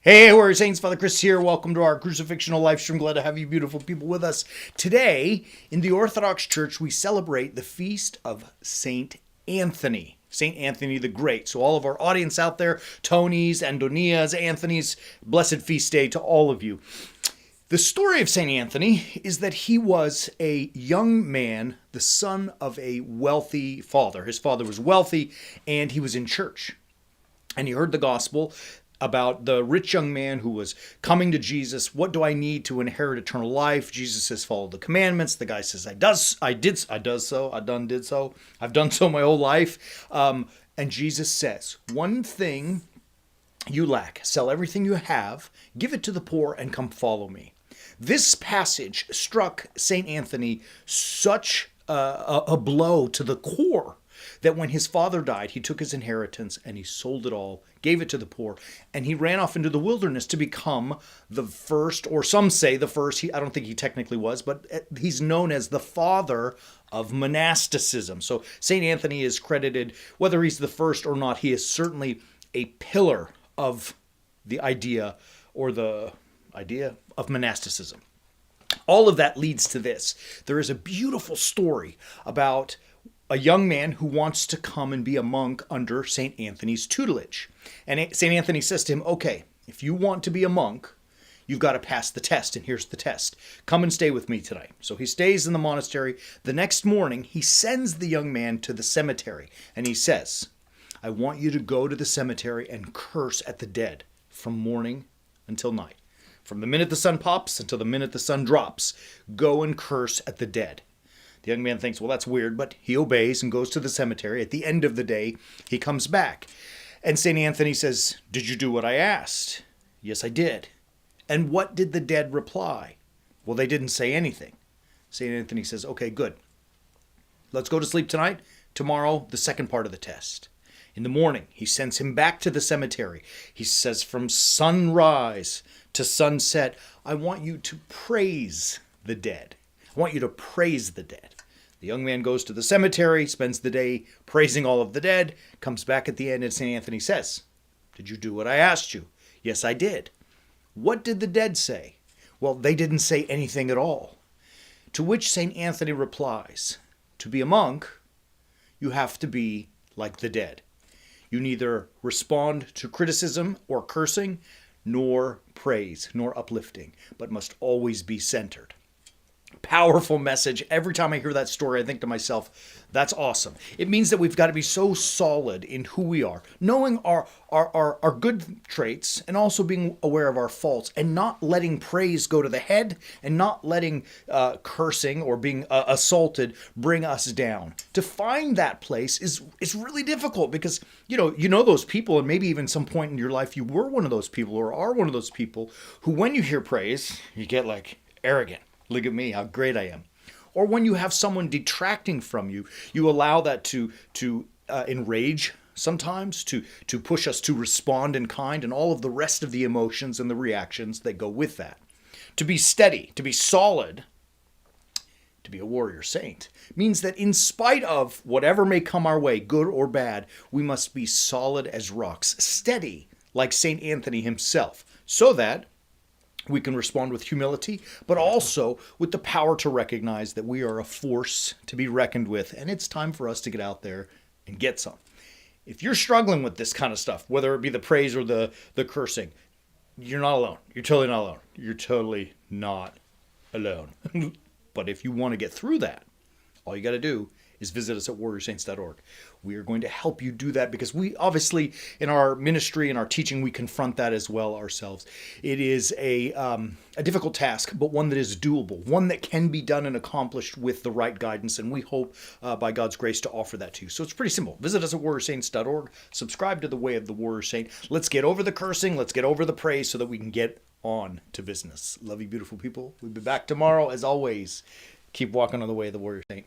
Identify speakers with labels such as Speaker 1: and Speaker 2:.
Speaker 1: Hey, Warrior Saints, Father Chris here. Welcome to our Crucifixional live stream. Glad to have you beautiful people with us. Today, in the Orthodox Church, we celebrate the feast of Saint Anthony. Saint Anthony the Great. So all of our audience out there, Tonys, Antonias, Anthony's, blessed feast day to all of you. The story of Saint Anthony is that he was a young man, the son of a wealthy father. His father was wealthy, and he was in church. And he heard the gospel about the rich young man who was coming to Jesus. What do I need to inherit eternal life? Jesus says, follow the commandments. The guy says, I've done so my whole life. And Jesus says, one thing you lack, sell everything you have, give it to the poor, and come follow me. This passage struck St. Anthony such a blow to the core that when his father died, he took his inheritance and he sold it all, gave it to the poor, and he ran off into the wilderness to become the first, or some say the first, I don't think he technically was, but he's known as the father of monasticism. So St. Anthony is credited, whether he's the first or not, he is certainly a pillar of the idea of monasticism. All of that leads to this. There is a beautiful story about a young man who wants to come and be a monk under St. Anthony's tutelage. And St. Anthony says to him, okay, if you want to be a monk, you've got to pass the test, and here's the test. Come and stay with me tonight. So he stays in the monastery. The next morning, he sends the young man to the cemetery, and he says, I want you to go to the cemetery and curse at the dead from morning until night. From the minute the sun pops until the minute the sun drops, go and curse at the dead. The young man thinks, well, that's weird, but he obeys and goes to the cemetery. At the end of the day, he comes back. And St. Anthony says, did you do what I asked? Yes, I did. And what did the dead reply? Well, they didn't say anything. St. Anthony says, okay, good. Let's go to sleep tonight. Tomorrow, the second part of the test. In the morning, he sends him back to the cemetery. He says, from sunrise to sunset, I want you to praise the dead. I want you to praise the dead. The young man goes to the cemetery, spends the day praising all of the dead, comes back at the end, and St. Anthony says, did you do what I asked you? Yes, I did. What did the dead say? Well, they didn't say anything at all. To which St. Anthony replies, to be a monk, you have to be like the dead. You neither respond to criticism or cursing, nor praise, nor uplifting, but must always be centered. Powerful message. Every time I hear that story, I think to myself, that's awesome. It means that we've got to be so solid in who we are, knowing our good traits and also being aware of our faults, and not letting praise go to the head, and not letting cursing or being assaulted bring us down. To find that place is really difficult, because you know those people, and maybe even some point in your life you were one of those people or are one of those people who, when you hear praise, you get like arrogant. Look at me, how great I am. Or when you have someone detracting from you, you allow that to enrage sometimes, to push us to respond in kind, and all of the rest of the emotions and the reactions that go with that. To be steady, to be solid, to be a warrior saint, means that in spite of whatever may come our way, good or bad, we must be solid as rocks, steady like St. Anthony himself, so that we can respond with humility, but also with the power to recognize that we are a force to be reckoned with, and it's time for us to get out there and get some. If you're struggling with this kind of stuff, whether it be the praise or the cursing, you're not alone. You're totally not alone. You're totally not alone. But if you want to get through that, all you got to do is visit us at warriorsaints.org. We are going to help you do that, because we obviously, in our ministry and our teaching, we confront that as well ourselves. It is a difficult task, but one that is doable, one that can be done and accomplished with the right guidance, and we hope by God's grace to offer that to you. So it's pretty simple. Visit us at warriorsaints.org. Subscribe to the Way of the Warrior Saint. Let's get over the cursing. Let's get over the praise so that we can get on to business. Love you, beautiful people. We'll be back tomorrow. As always, keep walking on the way of the Warrior Saint.